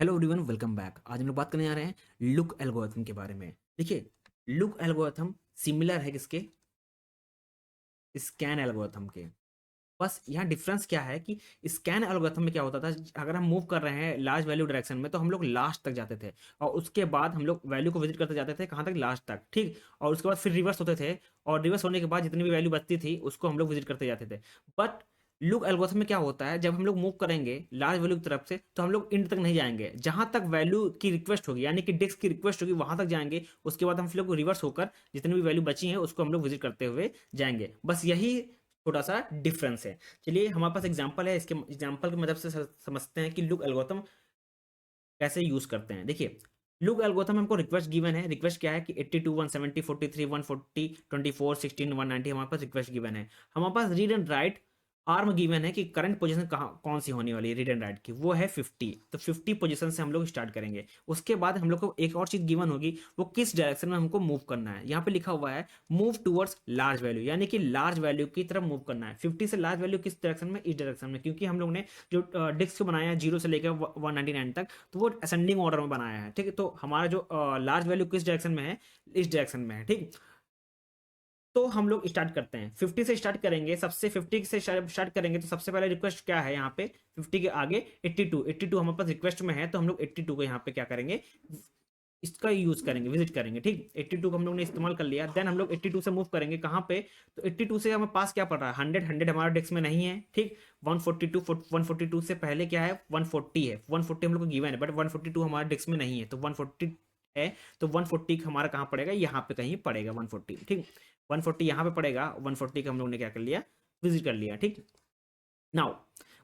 Hello everyone, welcome back. आज हम लोग बात करने जा रहे हैं लुक एल्गोरिथम के बारे में। देखिए, लुक एल्गोरिथम सिमिलर है किसके? स्कैन एल्गोरिथम के। बस यहाँ डिफरेंस क्या है कि स्कैन एल्गोरिथम में क्या होता था, अगर हम मूव कर रहे हैं लार्ज वैल्यू डायरेक्शन में तो हम लोग लास्ट तक जाते थे और उसके बाद हम लोग वैल्यू को विजिट करते जाते थे कहाँ तक? लास्ट तक, ठीक। और उसके बाद फिर रिवर्स होते थे और रिवर्स होने के बाद जितनी भी वैल्यू बचती थी उसको हम लोग विजिट करते जाते थे। बट लुक एल्गोरिथम में क्या होता है, जब हम लोग मूव करेंगे लार्ज वैल्यू की तरफ से तो हम लोग इंड तक नहीं जाएंगे, जहां तक वैल्यू की रिक्वेस्ट होगी यानी कि डिस्क की रिक्वेस्ट होगी वहां तक जाएंगे। उसके बाद हम फिर लोग रिवर्स होकर जितनी भी वैल्यू बची है उसको हम लोग विजिट करते हुए जाएंगे। बस यही छोटा सा डिफरेंस है। चलिए, हमारे पास एग्जांपल है, इसके एग्जांपल की मदद से समझते हैं कि लुक एल्गोरिथम कैसे यूज करते हैं। देखिए, लुक एल्गोरिथम में हमको रिक्वेस्ट गिवन है। रिक्वेस्ट क्या है कि 82 170 43 140 24 16 190 हमारे पास रिक्वेस्ट गिवन है। हमारे पास read and write arm given है कि करंट पोजीशन कहाँ कौन सी होने वाली है रीड एंड राइट की, वो है 50। तो 50 पोजीशन से हम लोग स्टार्ट करेंगे। उसके बाद हम लोग को एक और चीज गिवन होगी, वो किस डायरेक्शन में हमको मूव करना है। यहाँ पे लिखा हुआ है मूव टूवर्ड्स लार्ज वैल्यू, यानी कि लार्ज वैल्यू की तरफ मूव करना है। 50 से लार्ज वैल्यू किस डायरेक्शन में? इस डायरेक्शन में, क्योंकि हम लोग ने जो डिस्क बनाया है 0 से लेकर 199 तक, तो वो असेंडिंग ऑर्डर में बनाया है, ठीक है। तो हमारा जो लार्ज वैल्यू किस डायरेक्शन में है? इस डायरेक्शन में है, ठीक। तो हम लोग स्टार्ट करते हैं 50 से स्टार्ट करेंगे। सबसे 50 से स्टार्ट करेंगे तो सबसे पहले रिक्वेस्ट क्या है यहाँ पे? 50 के आगे 82। 82 हमारे पास रिक्वेस्ट में है तो हम लोग 82 को यहाँ पे क्या करेंगे? इसका यूज करेंगे, विजिट करेंगे, ठीक। 82 को हम लोग ने इस्तेमाल कर लिया। देन हम लोग 82 से मूव करेंगे कहाँ पे? तो 82 से हमारे पास क्या पड़ रहा है? 100 हमारा डेस्क में नहीं है, ठीक। 142 से पहले क्या है? 140 है। 140 हम लोग को गिवन है बट 142 हमारे डेस्क में नहीं है, तो 140 है। तो 140 हमारा कहाँ पड़ेगा? यहाँ पे कहीं पड़ेगा 140, ठीक। 140 यहाँ पे पड़ेगा। 140 का हम लोग ने क्या कर लिया? विजिट कर लिया, ठीक। नाउ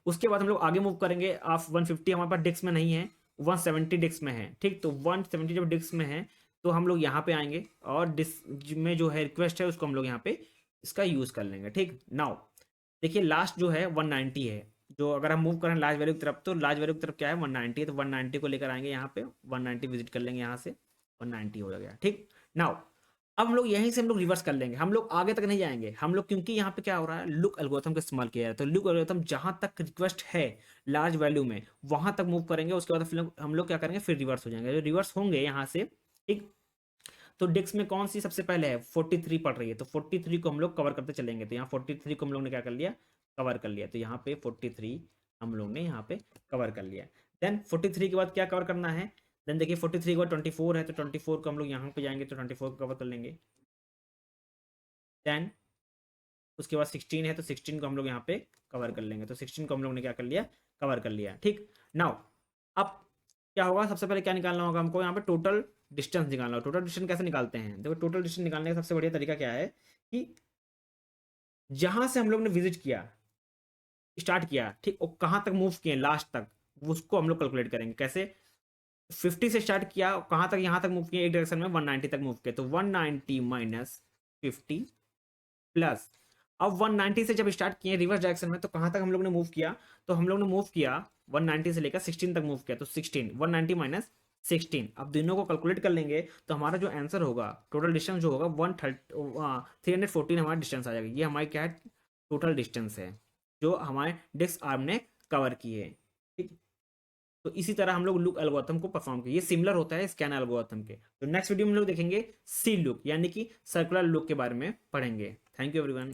उसके बाद हम लोग आगे मूव करेंगे। आप 150 हमारे पास डिस्क में नहीं है, 170 डिस्क में है, ठीक। तो 170 जब डिस्क में है तो हम लोग यहाँ पे आएंगे और डिस्क में जो है रिक्वेस्ट है उसको हम लोग यहाँ पे इसका यूज कर लेंगे, ठीक। नाउ देखिए, लास्ट जो है 190 है। जो अगर हम मूव करें लार्ज वैल्यू की तरफ तो लार्ज वैल्यू की तरफ क्या है? 190 है। तो 190 को लेकर आएंगे यहाँ पे, 190 विजिट कर लेंगे यहाँ से, 190 हो गया, ठीक। नाउ अब हम लोग यहीं से हम लोग रिवर्स कर लेंगे, हम लोग आगे तक नहीं जाएंगे। हम लोग क्योंकि यहाँ पे क्या हो रहा है, लुक एल्गोरिथम का इस्तेमाल किया है, तो लुक एल्गोरिथम जहां तक रिक्वेस्ट है लार्ज वैल्यू में वहां तक मूव करेंगे। उसके बाद फिर हम लोग क्या करेंगे? फिर रिवर्स हो जाएंगे। जो रिवर्स होंगे यहाँ से, ठीक। तो डिस्क में कौन सी सबसे पहले है? 43 पड़ रही है, तो 43 को हम लोग कवर करते चलेंगे। तो यहाँ 43 को हम लोग ने क्या कर लिया? कवर कर लिया। तो यहाँ पे 43 हम लोग ने यहाँ पे कवर कर लिया। देन 43 के बाद क्या कवर करना है? देन देखिए, 43 के बाद 24 है, तो 24 को हम लोग यहाँ पे जाएंगे तो 24 को कवर कर लेंगे। देन उसके बाद 16 है, तो 16 को हम लोग यहाँ पे कवर कर लेंगे। तो 16 को हम लोग ने क्या कर लिया? कवर कर लिया, ठीक। नाउ अब क्या होगा? सबसे पहले क्या निकालना होगा हमको? यहाँ पे टोटल डिस्टेंस निकालना होगा। टोटल डिस्टेंस कैसे निकालते हैं? देखो, टोटल डिस्टेंस निकालने का सबसे बढ़िया तरीका क्या है कि जहां से हम लोग ने विजिट किया, स्टार्ट किया, ठीक, और कहाँ तक मूव किए लास्ट तक, उसको हम लोग कैलकुलेट करेंगे। कैसे? 50 से स्टार्ट किया, कहाँ तक? यहाँ तक मूव किया एक डायरेक्शन में, 190 तक मूव किया, तो 190 माइनस 50 प्लस, अब 190 से जब स्टार्ट किए रिवर्स डायरेक्शन में तो कहां तक हम लोग ने मूव किया? तो हम लोग ने मूव किया 190 से लेकर 16 तक मूव किया, तो 16 190 माइनस 16। अब दोनों को कैलकुलेट कर लेंगे तो हमारा जो आंसर होगा, टोटल डिस्टेंस जो होगा 314 हमारा डिस्टेंस आ जाएगा। ये हमारी क्या है? टोटल डिस्टेंस है जो हमारे डिस्क आर्म ने कवर की है, ठीक। तो इसी तरह हम लोग लुक एल्गोरिथम को परफॉर्म किए। ये सिमिलर होता है स्कैन एल्गोरिथम के। तो नेक्स्ट वीडियो में हम लोग देखेंगे सी लुक, यानी कि सर्कुलर लुक के बारे में पढ़ेंगे। Thank you everyone.